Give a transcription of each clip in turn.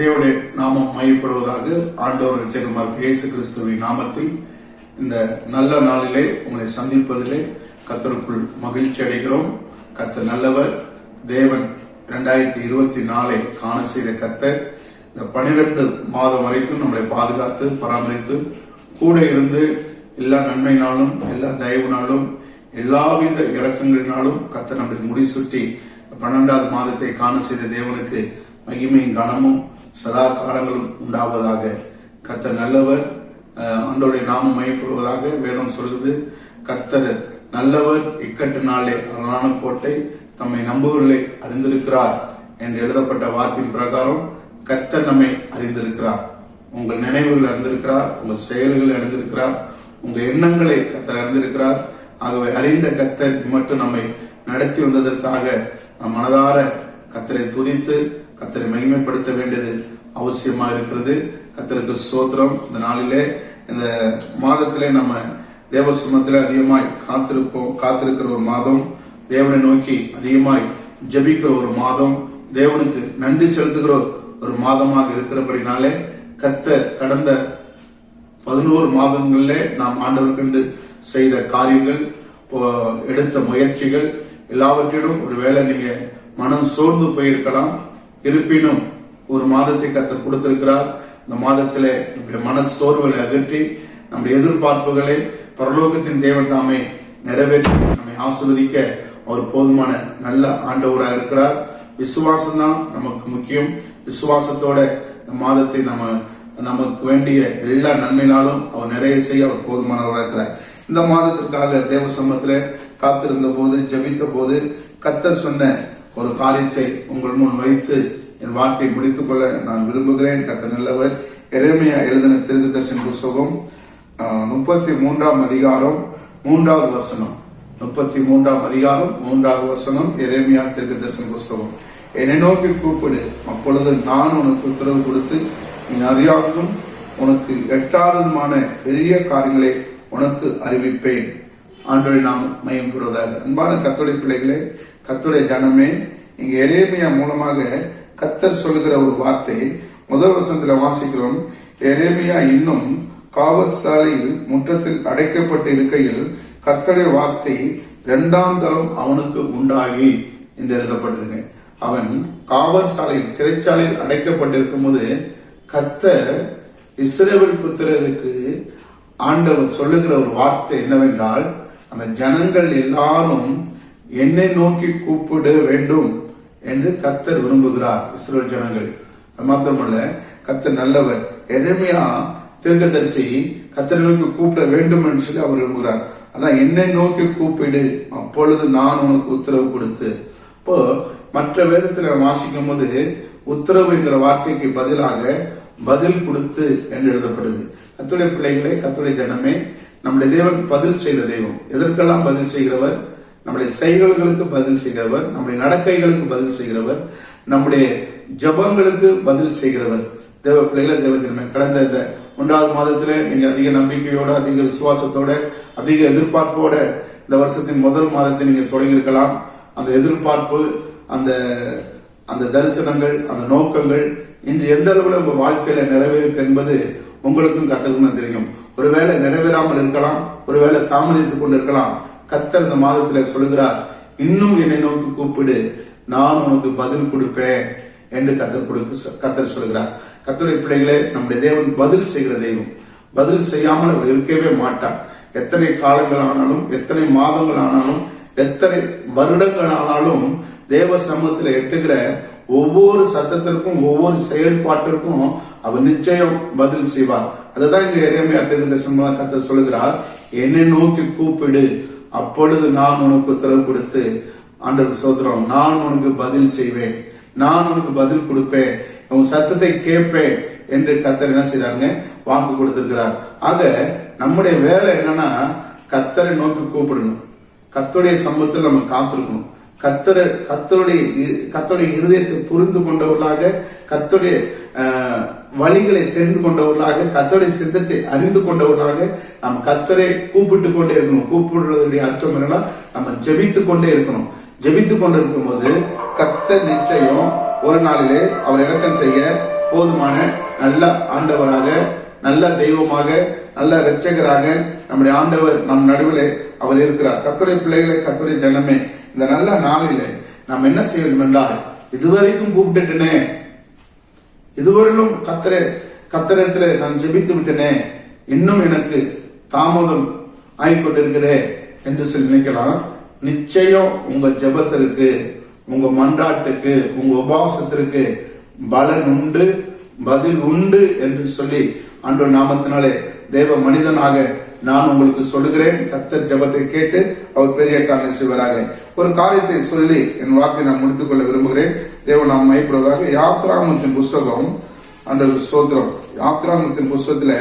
தேவனுடைய நாமம் மையப்படுவதாக. ஆண்டவர் இரட்சகர் இயேசு கிறிஸ்துவின் நாமத்தில் இந்த நல்ல நாளிலே உங்களை சந்திப்பதிலே கர்த்தருக்குள் மகிழ்ச்சி அடைகிறோம். கர்த்தர் நல்லவர். தேவன் 2024 காண செய்த கர்த்தர் இந்த 12 மாதம் வரைக்கும் நம்மளை பாதுகாத்து பராமரித்து கூட இருந்து எல்லா நன்மையினாலும் எல்லா தயவுனாலும் எல்லாவித இரக்கங்களினாலும் கர்த்தர் நம்மளை முடிசூட்டி 12வது மாதத்தை காண செய்த தேவனுக்கு மகிமையும் கனமும் சதா காலங்களும் உண்டாவதாக. கர்த்தர் நல்லவர். ஆண்டவருடைய நாமம் மையப்படுவதாக. வேதம் சொல்கிறது, கர்த்தர் நல்லவர், இக்கட்டு நாளே அரணான கோட்டை, தம்மை நம்புவர்களை அறிந்திருக்கிறார் என்று எழுதப்பட்ட வார்த்தையின் பிரகாரம் கர்த்தர் நம்மை அறிந்திருக்கிறார். உங்கள் நினைவுகள் அறிந்திருக்கிறார், உங்கள் செயல்களை அறிந்திருக்கிறார், உங்க எண்ணங்களை கர்த்தர் அறிந்திருக்கிறார். ஆகவே அறிந்த கர்த்தர் மட்டும் நம்மை நடத்தி வந்ததற்காக நம் மனதார கர்த்தரை துதித்து கர்த்தரை மகிமைப்படுத்த வேண்டியது அவசியமா இருக்கிறது. கர்த்தருக்கு ஸ்தோத்திரம். இந்த நாளிலே இந்த மாதத்திலே நம்ம தேவ சமூகத்திலே அதிகமாய் காத்திருக்கிற ஒரு மாதம், தேவனை நோக்கி அதிகமாய் ஜெபிக்கிற ஒரு மாதம், தேவனுக்கு நன்றி செலுத்துகிற ஒரு மாதமாக இருக்கிறபடினாலே கர்த்தர் கடந்த 11 மாதங்களிலே நாம் ஆண்டவருக்கு செய்த காரியங்கள், எடுத்த முயற்சிகள் எல்லாவற்றிலும் ஒருவேளை நீங்க மனம் சோர்ந்து போயிருக்கலாம். இருப்பினும் ஒரு மாதத்தை கர்த்தர் கொடுத்திருக்கிறார். இந்த மாதத்திலே நம்முடைய மன சோர்வுகளை அகற்றி நம்முடைய எதிர்பார்ப்புகளை பரலோகத்தின் தேவன் தாமே நிறைவேற்றி நம்மை ஆசீர்வதிக்க அவர் போதுமான நல்ல ஆண்டவராக இருக்கிறார். விசுவாசம் தான் நமக்கு முக்கியம். விசுவாசத்தோட இந்த மாதத்தை நமக்கு வேண்டிய எல்லா நன்மையினாலும் அவர் நிறைய செய்ய அவர் போதுமானவராக இருக்கிறார். இந்த மாதத்திற்காக தேவ சமூகத்திலே காத்திருந்த போது, ஜெபித்த போது கர்த்தர் சொன்ன ஒரு காரியத்தை உங்கள் முன் வைத்து என் வார்த்தையை முடித்துக் கொள்ள நான் விரும்புகிறேன். கர்த்தர் நல்லவர். எரேமியா எழுதின தீர்க்கதரிசன புத்தகம் 33ஆம் அதிகாரம் 3வது வசனம். 33ஆம் அதிகாரம் 3வது வசனம். எரேமியா தீர்க்கதரிசன புத்தகம். என்னை நோக்கி கூப்பிடு, அப்பொழுது நான் உனக்கு உத்தரவு கொடுத்து நீ அறியாததும் உனக்கு எட்டாததுமான பெரிய காரியங்களை உனக்கு அறிவிப்பேன். ஆண்டவரை நாம் மையம் பெறுவதாக. அன்பான கர்த்தருடைய பிள்ளைகளே, கர்த்தருடைய ஜனமே, இங்க எரேமியா மூலமாக கர்த்தர் சொல்லுகிற ஒரு வார்த்தை முதல் வசனத்துல வாசிக்கிறோம். எரேமியா இன்னும் காவற்சாலையில் முற்றத்தில் அடைக்கப்பட்டு இருக்கையில் கர்த்தருடைய வார்த்தை 2ஆம் தரம் அவனுக்கு உண்டாகி என்று எழுதப்பட்டதுங்க. அவன் காவற்சாலையில், சிறைச்சாலையில் அடைக்கப்பட்டிருக்கும் போது கர்த்தர் இஸ்ரவேல் புத்திரருக்கு ஆண்டவர் சொல்லுகிற ஒரு வார்த்தை என்னவென்றால், அந்த ஜனங்கள் எல்லாரும் என்னை நோக்கி கூப்பிட வேண்டும் என்று கர்த்தர் விரும்புகிறார். இஸ்ரவேல் ஜனங்கள் மாத்திரமல்ல, கர்த்தர் நல்லவர். எரேமியா தீர்க்கதரிசி கர்த்தரை நோக்கி கூப்பிட வேண்டும் என்று சொல்லி அவர் விரும்புகிறார். அதான் என்னை நோக்கி கூப்பிடு, அப்பொழுது நான் உனக்கு உத்தரவு கொடுத்து. இப்போ மற்ற வேதத்துல வாசிக்கும் போது உத்தரவு என்கிற வார்த்தைக்கு பதிலாக பதில் கொடுத்து என்று எழுதப்படுது. கர்த்தருடைய பிள்ளைகளே, கர்த்தருடைய ஜனமே, நம்முடைய தேவன் பதில் செய்த தெய்வம். எதற்கெல்லாம் பதில் செய்கிறவர்? நம்முடைய செயல்களுக்கு பதில் செய்கிறவர், நம்முடைய நடக்கைகளுக்கு பதில் செய்கிறவர், நம்முடைய ஜபங்களுக்கு பதில் செய்கிறவர். தேவ பிள்ளைகளை, தேவ ஜனமே, கடந்த இந்த 1வது மாதத்திலே நீங்க அதிக நம்பிக்கையோட, அதிக விசுவாசத்தோட, அதிக எதிர்பார்ப்போட இந்த வருஷத்தின் முதல் மாதத்தை நீங்க தொடங்கியிருக்கலாம். அந்த எதிர்பார்ப்பு, அந்த தரிசனங்கள், அந்த நோக்கங்கள் இன்று எந்த அளவுல உங்க வாழ்க்கையில நிறைவேறுக்கு என்பது உங்களுக்கும் கர்த்தருக்கும் தான் தெரியும். ஒருவேளை நிறைவேறாமல் இருக்கலாம், ஒருவேளை தாமதித்துக் கொண்டு இருக்கலாம். கர்த்தர் இந்த மாதத்துல சொல்லுகிறார், இன்னும் என்னை நோக்கி கூப்பிடு, நான் உனக்கு பதில் கொடுப்பேன் என்று கர்த்தர் சொல்லுகிறார். கர்த்தருடைய பிள்ளைகளே, நம்முடைய தேவன் பதில் செய்கிற தெய்வம். பதில் செய்யாமல் அவர் இருக்கவே மாட்டார். எத்தனை காலங்கள் ஆனாலும், எத்தனை மாதங்கள் ஆனாலும், எத்தனை வருடங்கள் ஆனாலும் தேவ சமூகத்தில் எட்டுகிற ஒவ்வொரு சத்தத்திற்கும், ஒவ்வொரு செயல்பாட்டிற்கும் அவர் நிச்சயம் பதில் செய்வார். அதுதான் இங்க எரேமியா தீர்க்கதரிசனமாக கர்த்தர் சொல்லுகிறார், என்னை நோக்கி கூப்பிடு, அப்பொழுது நான் உனக்கு உத்தரவு கொடுத்து, ஆண்டவருக்கு ஸ்தோத்திரம், நான் உனக்கு பதில் செய்வேன், நான் உனக்கு பதில் கொடுப்பேன், உன் சத்தத்தை கேட்பேன் என்று கர்த்தர் என்ன செய்யறாங்க? வாக்கு கொடுத்திருக்கிறார். ஆக நம்முடைய வேலை என்னன்னா, கர்த்தரை நோக்கி கூப்பிடணும். கர்த்தருடைய சமூகத்தில் நம்ம காத்திருக்கணும். கர்த்தருடைய இருதயத்தை புரிந்து கொண்டவர்களாக, கர்த்தருடைய வழிகளை தெரிந்து கொண்டவர்களாக, கர்த்தருடைய சித்தத்தை அறிந்து கொண்டவர்களாக நாம் கர்த்தரை கூப்பிட்டு கொண்டே இருக்கணும். கூப்பிடுறதுடைய அர்த்தம் என்னன்னா, நம்ம ஜெபித்து கொண்டே இருக்கணும். ஜெபித்து கொண்டிருக்கும் போது கர்த்தர் நிச்சயம் ஒரு நாளிலே அவர் இறக்கம் செய்ய போதுமான நல்ல ஆண்டவராக, நல்ல தெய்வமாக, நல்ல இரட்சகராக நம்முடைய ஆண்டவர் நம் நடுவில் அவர் இருக்கிறார். கர்த்தருடைய பிள்ளைகளை, கர்த்தருடைய ஜனமே, இந்த நல்ல நாளிலே நாம் என்ன செய்ய வேண்டும் என்றால், இதுவரைக்கும் கூப்பிட்டுட்டேனே, இதுவரையிலும் கர்த்தரிடத்துல நான் ஜெபித்து விட்டேனே, இன்னும் எனக்கு தாமதம் ஆகிக்கொண்டிருக்கிறே என்று சொல்லி நினைக்கலாம். நிச்சயம் உங்க ஜெபத்திற்கு, உங்க மன்றாட்டுக்கு, உங்க உபவாசத்திற்கு பலன் உண்டு, பதில் உண்டு என்று சொல்லி ஆண்டவர் நாமத்தினாலே தேவ மனிதனாக நான் உங்களுக்கு சொல்லுகிறேன். கர்த்தர் ஜெபத்தை கேட்டு அவர் பெரிய காரியம் செய்வாராக. ஒரு காரியத்தை சொல்லி என் வார்த்தையை நான் முடித்துக் கொள்ள விரும்புகிறேன். தேவன் நாம் மகிமைப்படுவதாக. யாத்ராகமத்தின் புஸ்தகம், ஆண்டவருக்கு ஸ்தோத்திரம், யாத்ராகமத்தின் புஸ்தகத்துல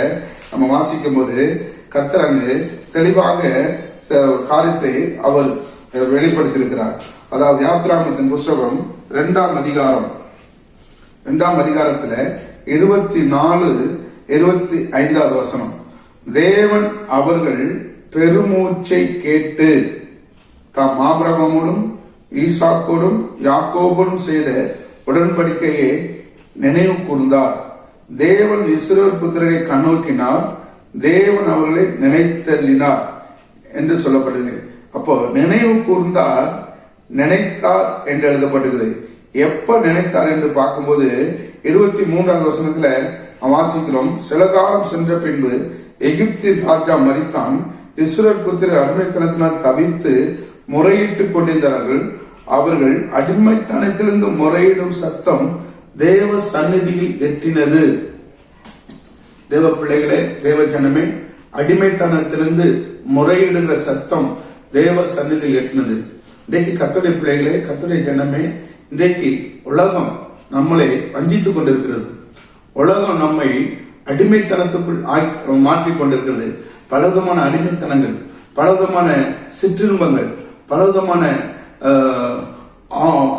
நம்ம வாசிக்கும் போது கர்த்தர் அங்கு தெளிவாக காரியத்தை அவர் வெளிப்படுத்தியிருக்கிறார். அதாவது யாத்ராகமத்தின் புஸ்தகம் 2ஆம் அதிகாரத்துல 24-25 வசனம். தேவன் அவர்கள் பெருமூச்சை கேட்டு தாம் ஆபிரகாமோடும் ஈசாக்கோடும் யாக்கோபோடும் செய்த உடன்படிக்கையை நினைவு கூர்ந்தார். தேவன் இஸ்ரவேல் புத்திரரை கண்ணோக்கினார், தேவன் அவர்களை நினைத்தள்ளினார் என்று சொல்லப்படுகிறது. அப்போ நினைவு கூர்ந்தார், நினைத்தார் என்று எழுதப்பட்டிருக்கிறது. எப்ப நினைத்தார் என்று பார்க்கும்போது 23ஆவது வசனத்துல வாசிக்கிறோம். சில காலம் சென்ற பின்பு எகிப்தின் ராஜா மரித்தான். இஸ்ரவேல் புத்திரர் அடிமைத்தனத்தினால் தவித்து முறையிட்டுக் கொண்டிருந்தார்கள். அவர்கள் அடிமைத்தனத்திலிருந்து முறையிடும் சத்தம் தேவ சந்நிதியில் எட்டினது. தேவ பிள்ளைகளே, தேவ ஜனமே, அடிமைத்தனத்திலிருந்து முறையிடுகிற சத்தம் தேவ சந்நிதியில் எட்டினது. இன்றைக்கு கர்த்தருடைய பிள்ளைகளே, கர்த்தருடைய ஜனமே, இன்றைக்கு உலகம் நம்மளை வஞ்சித்துக் கொண்டிருக்கிறது. உலகம் நம்மை அடிமைத்தனத்துக்குள் மாற்றிக் கொண்டிருக்கிறது. பலவிதமான அடிமைத்தனங்கள், பலவிதமான சிற்றின்பங்கள், பலவிதமான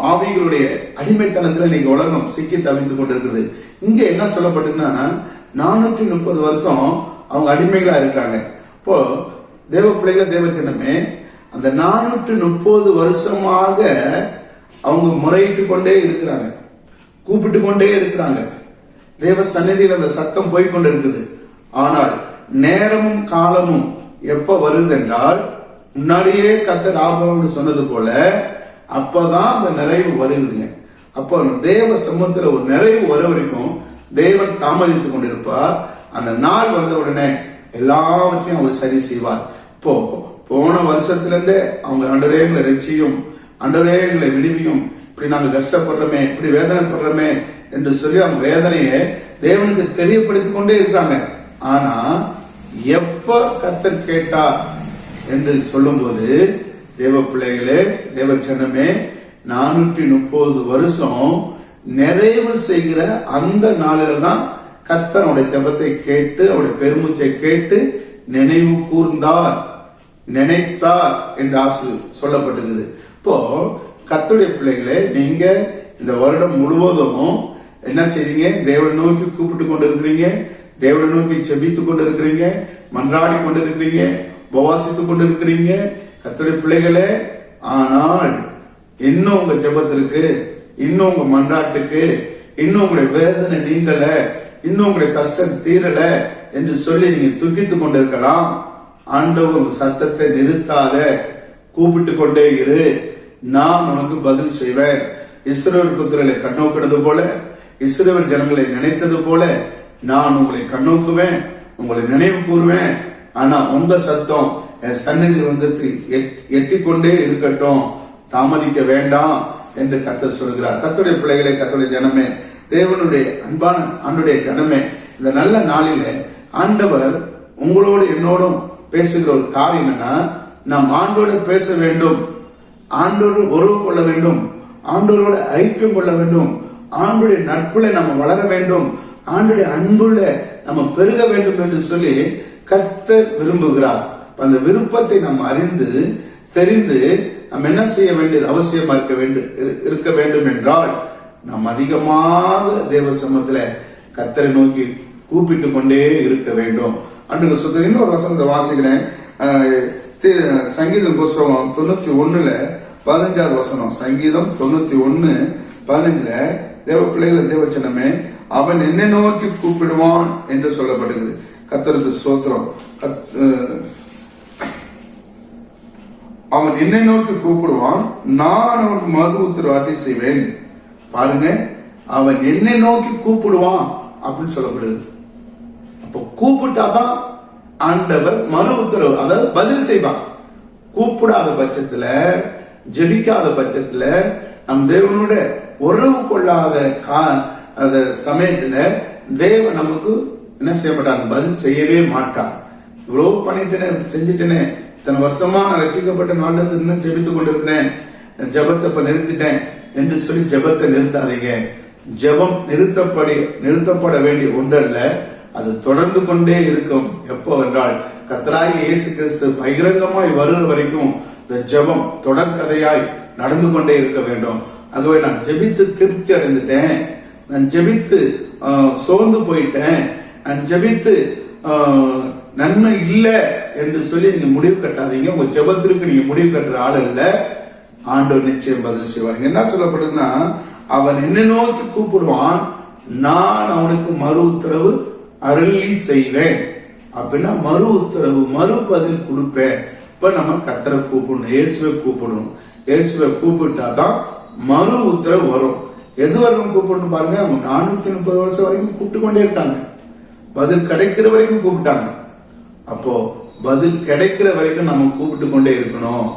ஆவிகளுடைய அடிமைத்தனத்துல இன்னைக்கு உலகம் சிக்கி தவித்துக் கொண்டிருக்கிறது. இங்க என்ன சொல்லப்பட்டுன்னா, 430 வருஷம் அவங்க அடிமைகளா இருக்காங்க. இப்போ தேவ பிள்ளைகள், தேவ ஜனமே, அந்த 430 வருஷமாக அவங்க முறையிட்டு கொண்டே இருக்கிறாங்க, கூப்பிட்டு கொண்டே இருக்கிறாங்க. தேவ சந்நிதியில் அந்த சத்தம் போய்கொண்டு இருக்குது. ஆனால் நேரமும் காலமும் எப்ப வருது என்றால், முன்னாடியே கர்த்தர் ஆபிரகாமுக்கு சொன்னது போல அப்பதான் அந்த நிறைவு வருதுங்க. அப்போ தேவ சமூகத்துல ஒரு நிறைவு வர வரைக்கும் தேவன் தாமதித்துக் கொண்டிருப்பார். அந்த நாள் வந்த உடனே எல்லாவற்றையும் அவர் சரி செய்வார். இப்போ போன வருஷத்துல இருந்தே அவங்க ஆண்டவரே எங்களை ரட்சியும், ஆண்டவரே எங்களை விடுவியும், இப்படி நாங்க கஷ்டப்படுறோமே, இப்படி வேதனைப்படுறோமே என்று சொல்லி அவங்க வேதனையை தேவனுக்கு தெரியப்படுத்திக் கொண்டே இருக்காங்க. ஆனா எப்ப கர்த்தர் கேட்டார் என்று சொல்லும் போது, தேவ பிள்ளைகளே, தேவ ஜனமே, 430 வருஷம் நிறைவு செய்கிற அந்த நாளில தான் கர்த்தனுடைய ஜெபத்தை கேட்டு, அவருடைய பெருமூச்சை கேட்டு நினைவு கூர்ந்தார், நினைத்தார் என்று சொல்லப்பட்டிருக்குது. இப்போ கர்த்தருடைய பிள்ளைகளே, நீங்க இந்த வருடம் முழுவதும் என்ன செய்றீங்க? தேவனை நோக்கி கூப்பிட்டு கொண்டு இருக்கிறீங்க, தேவனை நோக்கி செபித்துக் கொண்டு இருக்கிறீங்க, மன்றாடி கொண்டு இருக்கிறீங்க, உபவாசித்துக் கொண்டு இருக்கிறீங்க கர்த்தருடைய பிள்ளைகளே. ஆனால் இன்னும் உங்க ஜெபத்திற்கு, இன்னும் உங்க மன்றாட்டுக்கு, இன்னும் உங்களுடைய வேதனை நீங்கல, இன்னும் உங்களுடைய கஷ்டம் தீரல என்று சொல்லி நீங்க துக்கித்துக் கொண்டிருக்கலாம். ஆண்டவர் சத்தத்தை நிறுத்தாத, கூப்பிட்டு கொண்டே இரு, நான் உனக்கு பதில் செய்வேன். இஸ்ரவேல் புத்திரரை கண்ணோக்கினது போல, இஸ்ரவேல் ஜனங்களை நினைத்தது போல நான் உங்களை கண்ணோக்குவேன், உங்களை நினைவு கூறுவேன். ஆனா உங்க சத்தம் என் சந்நிதி வந்து எட்டிக்கொண்டே இருக்கட்டும், தாமதிக்க வேண்டாம் என்று கர்த்தர் சொல்கிறார். கர்த்தருடைய பிள்ளைகளை, கர்த்தருடைய ஜனமே, தேவனுடைய அன்பான ஆண்டுடைய ஜனமே, இந்த நல்ல நாளிலே ஆண்டவர் உங்களோடு என்னோடும் பேசுகிற ஒரு காரியம் என்னன்னா, நாம் ஆண்டோடு பேச வேண்டும், ஆண்டோடு உறவு கொள்ள வேண்டும், ஆண்டோரோட ஐக்கியம் கொள்ள வேண்டும், ஆண்டுடைய நட்புல நம்ம வளர வேண்டும், ஆண்டுடைய அன்புல நம்ம பெருக வேண்டும் என்று சொல்லி கர்த்தர் விரும்புகிறார். அந்த விருப்பத்தை நாம் அறிந்து தெரிந்து நாம் என்ன செய்ய வேண்டியது அவசியமா இருக்க வேண்டும் என்றால், நாம் அதிகமாக தேவ சமூகத்துல கர்த்தரை நோக்கி கூப்பிட்டு கொண்டே இருக்க வேண்டும். அன்று சொல்ற இன்னொரு வசனத்தை வாசிக்கிறேன். சங்கீதம் புஸ்தகம் 91:15 வசனம். சங்கீதம் 91:15 தேவ பிள்ளைகளை, தேவ ஜனமே, அவன் என்னை நோக்கி கூப்பிடுவான் என்று சொல்லப்படுகிறது. கர்த்தருக்கு ஸ்தோத்திரம். அவன் என்னை நோக்கி கூப்பிடுவான், நான் அவனுக்கு மறு உத்தரவாதத்தை செய்வேன். பாருங்க, அவன் என்னை நோக்கி கூப்பிடுவான் அப்படின்னு சொல்லப்படுது. அப்போ கூப்பிட்டாதான் ஆண்டவர் மறு உத்தரவு, அதாவது பதில் செய்வான். கூப்பிடாத பட்சத்துல, ஜெபிக்காத பட்சத்துல, நம் தேவனோட உறவு கொள்ளாத சமயத்துல தேவன் நமக்கு என்ன செய்ய மாட்டான்? பதில் செய்யவே மாட்டான். இவ்வளவு பண்ணிட்டேனே, செஞ்சுட்டேனே, இத்தனை வருஷமா நான் ரட்சிக்கப்பட்ட நாள்ல இருந்து இன்னும் ஜெபித்து கொண்டிருக்கிறேன், ஜெபத்தை இப்ப நிறுத்திட்டேன் என்று சொல்லி ஜெபத்தை நிறுத்தாதீங்க. ஜெபம் நிறுத்தப்பட வேண்டிய ஒன்றல்ல, அது தொடர்ந்து கொண்டே இருக்கும். எப்போ என்றால் கர்த்தராகிய இயேசு கிறிஸ்து பகிரங்கமாய் வருகிற வரைக்கும் இந்த ஜெபம் தொடர்கதையாய் நடந்து கொண்டே இருக்க வேண்டும். ஆகவே நான் ஜெபித்து திருப்தி அடைந்துட்டேன், நான் ஜெபித்து சோர்ந்து போயிட்டேன், நான் ஜெபித்து நன்மை இல்லை என்று சொல்லி நீங்க முடிவு கட்டாதீங்க. உங்க ஜெபத்திற்கு நீங்க முடிவு கட்டுற ஆள் இல்ல. ஆண்டவர் நிச்சயம் பதில் செய்வாங்க. என்ன சொல்லப்படுதுன்னா, அவன் என்னை நோக்கி கூப்பிடுவான், நான் அவனுக்கு மறு உத்தரவு அருளி செய்வேன். அப்படின்னா மறு உத்தரவு, மறு பதில் கொடுப்பேன். இப்ப நம்ம கர்த்தரை கூப்பிடணும், இயேசுவை கூப்பிடணும். இயேசுவை கூப்பிட்டாதான் மறு உத்தரவு வரும். எது வரைக்கும் கூப்பிடணும் பாருங்க. அவங்க 430 வருஷம் வரைக்கும் கூப்பிட்டு கொண்டே இருக்காங்க. பதில் கிடைக்கிற வரைக்கும் கூப்பிட்டாங்க. அப்போ பதில் கிடைக்கிற வரைக்கும் நம்ம கூப்பிட்டு கொண்டே இருக்கணும்.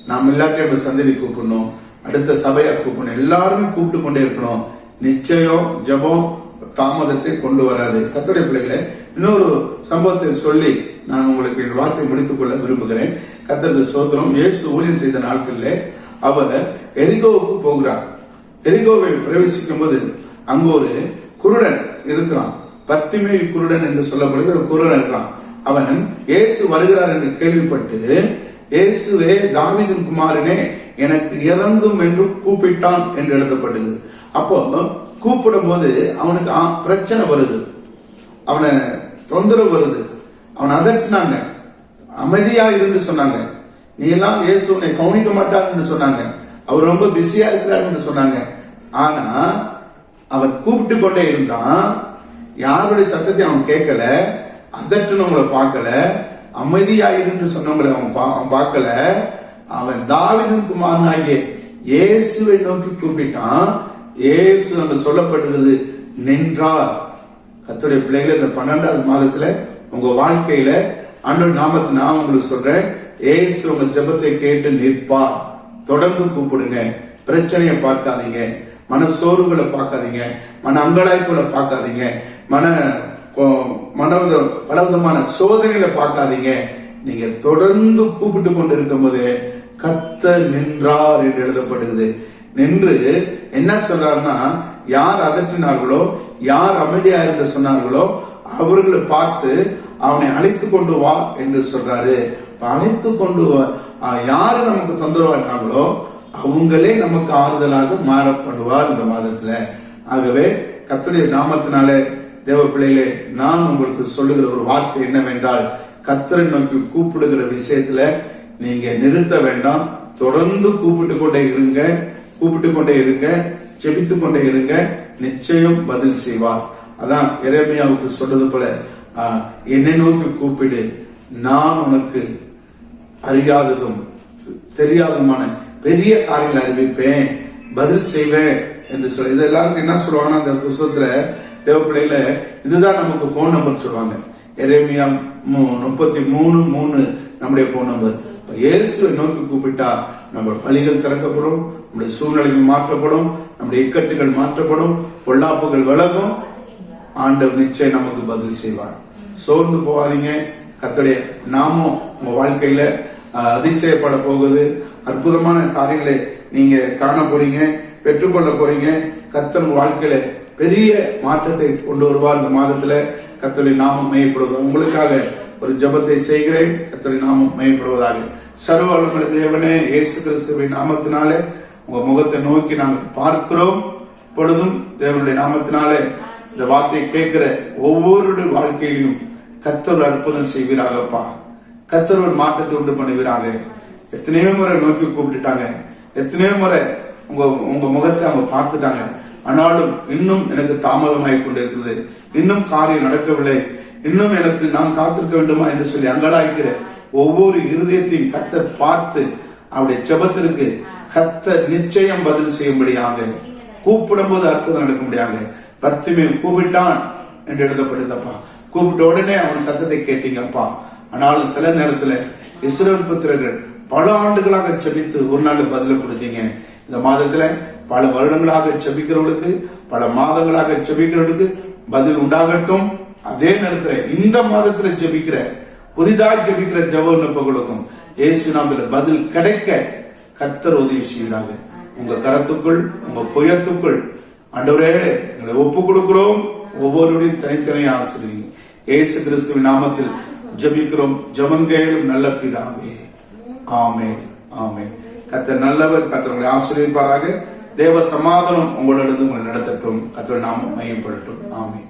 நாம் எல்லாத்தையும் சந்ததி கூப்பிடணும், அடுத்த சபையா கூப்பிடணும், எல்லாருமே கூப்பிட்டு கொண்டே இருக்கணும். நிச்சயம் ஜெபம் தாமதத்தை கொண்டு வராது. கர்த்தருடைய பிள்ளைகளை, இன்னொரு சம்பவத்தை சொல்லி நான் உங்களுக்கு என் வார்த்தையை முடித்துக் கொள்ள விரும்புகிறேன். கர்த்தருக்கு ஸ்தோத்திரம். இயேசு ஊழியம் செய்த நாட்களில் அவர் எரிகோவுக்கு போகிறார். எரிகோவை பிரவேசிக்கும் போது அங்கு ஒரு குருடன் இருக்கிறான். பத்திமேயு குருடன் என்று சொல்லப்படுகிற குருடன் இருக்கிறான். அவன் இயேசு வருகிறார் என்று கேள்விப்பட்டு, இயேசுவே தாவீதின் குமாரனே எனக்கு இறங்கும் என்று கூப்பிட்டான் என்று எழுதப்பட்டது. அப்போ கூப்பிடும் போது அவனுக்கு பிரச்சனை வருது, அவனை தொந்தரவு வருது, அவன் அதட்டினாங்க, அமைதியா இருந்து சொன்னாங்க. நீ எல்லாம் இயேசு உன்னை கவனிக்க மாட்டார் என்று சொன்னாங்க. அவர் ரொம்ப பிஸியா இருக்கிறார் என்று சொன்னாங்க. ஆனா அவன் கூப்பிட்டு கொண்டே இருந்தான். யாருடைய சத்தத்தை அவன் கேட்கல, அதட்டுனவங்களை பார்க்கல, அமைதியா இருந்து சொன்னவங்களை அவன் பார்க்கல. அவன் தாவீதின் குமாரனாகிய இயேசுவை நோக்கி கூப்பிட்டான். இயேசு அங்க சொல்லப்பட்டிருக்கிறது, நின்றார். கர்த்தருடைய பிள்ளைகளை, இந்த 12வது மாதத்துல உங்க வாழ்க்கையில ஆண்டவர் நாமத்தை நான் உங்களுக்கு சொல்றேன், இயேசு உங்க ஜெபத்தை கேட்டு நிற்பார். தொடர்ந்து கூப்பிடுங்க. பிரச்சனையை பார்க்காதீங்க, மன சோர்வுகளை பார்க்காதீங்க, மன அங்கலாய்ப்புகளை பார்க்காதீங்க, பலவிதமான சோதனைகளை பார்க்காதீங்க. நீங்க தொடர்ந்து கூப்பிட்டு கொண்டு இருக்கும் போது கர்த்தர் நின்றார் என்று எழுதப்படுகிறது. நின்று என்ன சொல்றாருன்னா, யார் அதட்டினார்களோ, யார் அமைதியா என்று சொன்னார்களோ அவர்களை பார்த்து அவனை அழைத்து கொண்டு வா என்று சொல்றாரு. அழைத்து கொண்டு யாரு நமக்கு தொந்தரவா இருந்தாங்களோ அவங்களே நமக்கு ஆறுதலாக மாற பண்ணுவார் இந்த மாதத்துல. ஆகவே கர்த்தருடைய நாமத்தினாலே தேவ பிள்ளைகளே, நான் உங்களுக்கு சொல்லுகிற ஒரு வார்த்தை என்னவென்றால், கர்த்தரை நோக்கி கூப்பிடுகிற விஷயத்துல நீங்க நிறுத்த வேண்டாம். தொடர்ந்து கூப்பிட்டு கொண்டே இருங்க, ஜெபித்து கொண்டே இருங்க. நிச்சயம் பதில் செய்வார். அதான் எரேமியாவுக்கு சொல்றது போல, என்னை நோக்கி கூப்பிடு, நான் உனக்கு அறியாததும் தெரியாததுமான பெரிய காரியங்களை அறிவிப்பேன், பதில் செய்வேன் என்று சொல்ல. இது எல்லாருக்கும் என்ன சொல்லுவாங்கன்னா, அந்த புத்தகத்துல தேவ பிள்ளைகள இதுதான் நமக்கு போன் நம்பர் சொல்லுவாங்க. எரேமியா 33:3 நம்முடைய போன் நம்பர். இயேசுவை நோக்கி கூப்பிட்டா நம்ம வழிகள் திறக்கப்படும், நம்முடைய சூழ்நிலைகள் மாற்றப்படும், நம்முடைய இக்கட்டுகள் மாற்றப்படும், பொல்லாப்புகள் விலகும். ஆண்டவர் நிச்சயம் நமக்கு பதில் செய்வார். சோர்ந்து போகாதீங்க. கர்த்தருடைய நாமம் உங்க வாழ்க்கையில அதிசயப்பட போகுது. அற்புதமான காரியங்களை நீங்க காண போறீங்க, பெற்றுக்கொள்ள போறீங்க. கர்த்தர் வாழ்க்கையில பெரிய மாற்றத்தை கொண்டு வருவார். இந்த மாதத்துல கர்த்தருடைய நாமம் மையப்படுவது. உங்களுக்காக ஒரு ஜெபத்தை செய்கிறேன். கர்த்தருடைய நாமம் மையப்படுவதாக. சர்வ வல்லமையுள்ள தேவனே, இயேசு கிறிஸ்துவின் நாமத்தினாலே உங்க முகத்தை நோக்கி நாங்கள் பார்க்கிறோம். பொழுதும் தேவனுடைய நாமத்தினாலே இந்த வார்த்தையை கேட்கிற ஒவ்வொரு வாழ்க்கையிலும் கர்த்தர் அற்புதம் செய்வீராகப்பா. கர்த்தர் ஒரு மாற்றத்தை உண்டு பண்ணுவீராக. எத்தனையோ முறை நோக்கி கூப்பிட்டுட்டாங்க, எத்தனையோ முறை உங்க முகத்தை அவங்க பார்த்துட்டாங்க. ஆனாலும் இன்னும் எனக்கு தாமதமாகிக் கொண்டிருக்கிறது, இன்னும் காரியம் நடக்கவில்லை, இன்னும் எனக்கு நான் காத்திருக்க வேண்டுமா என்று சொல்லி அங்கலாய்க்கிற ஒவ்வொரு இருதயத்தையும் கர்த்தர் பார்த்து அவருடைய ஜெபத்திற்கு கர்த்தர் நிச்சயம் பதில் செய்யும்படியாக, கூப்பிடும் போது அற்புதம் நடக்கும்படியாக. பர்த்திமேயு கூப்பிட்டான் என்று எழுதப்படுதப்பா. கூப்பிட்ட உடனே அவன் சத்தத்தை கேட்டீங்கப்பா. ஆனாலும் சில நேரத்துல இஸ்ரவேல் புத்திரர்கள் பல ஆண்டுகளாக செபித்து ஒரு நாள் பதில கொடுத்தீங்க. இந்த மாதத்துல பல வருடங்களாக செபிக்கிறவர்களுக்கு, பல மாதங்களாக செபிக்கிறவர்களுக்கு பதில் உண்டாகட்டும். அதே நேரத்துல இந்த மாதத்துல ஜெபிக்கிற, புதிதாக ஜெபிக்கிற ஜெப விண்ணப்பங்களுக்கும் இயேசு நாமத்தில் பதில் கிடைக்க கர்த்தர் உதவி செய்கிறாங்க. உங்க கரத்துக்குள், உங்க புயத்துக்குள் ஆண்டவரே எங்களை ஒப்பு கொடுக்கிறோம். ஒவ்வொருவரையும் தனித்தனியாக ஆசீர்வதிங்க. இயேசு கிறிஸ்துவின் நாமத்தில் ஜெபிக்கிறோம், ஜெபங்கேளும் நல்ல பிதாவே. ஆமென், ஆமென். கர்த்தர் நல்லவர். கர்த்தர் உங்களை ஆசீர்வதிப்பாராக. தேவ சமாதானம் உங்களிடம் உங்களை நடத்தட்டும். கர்த்தர் நாமம் மகிமைப்படட்டும். ஆமென்.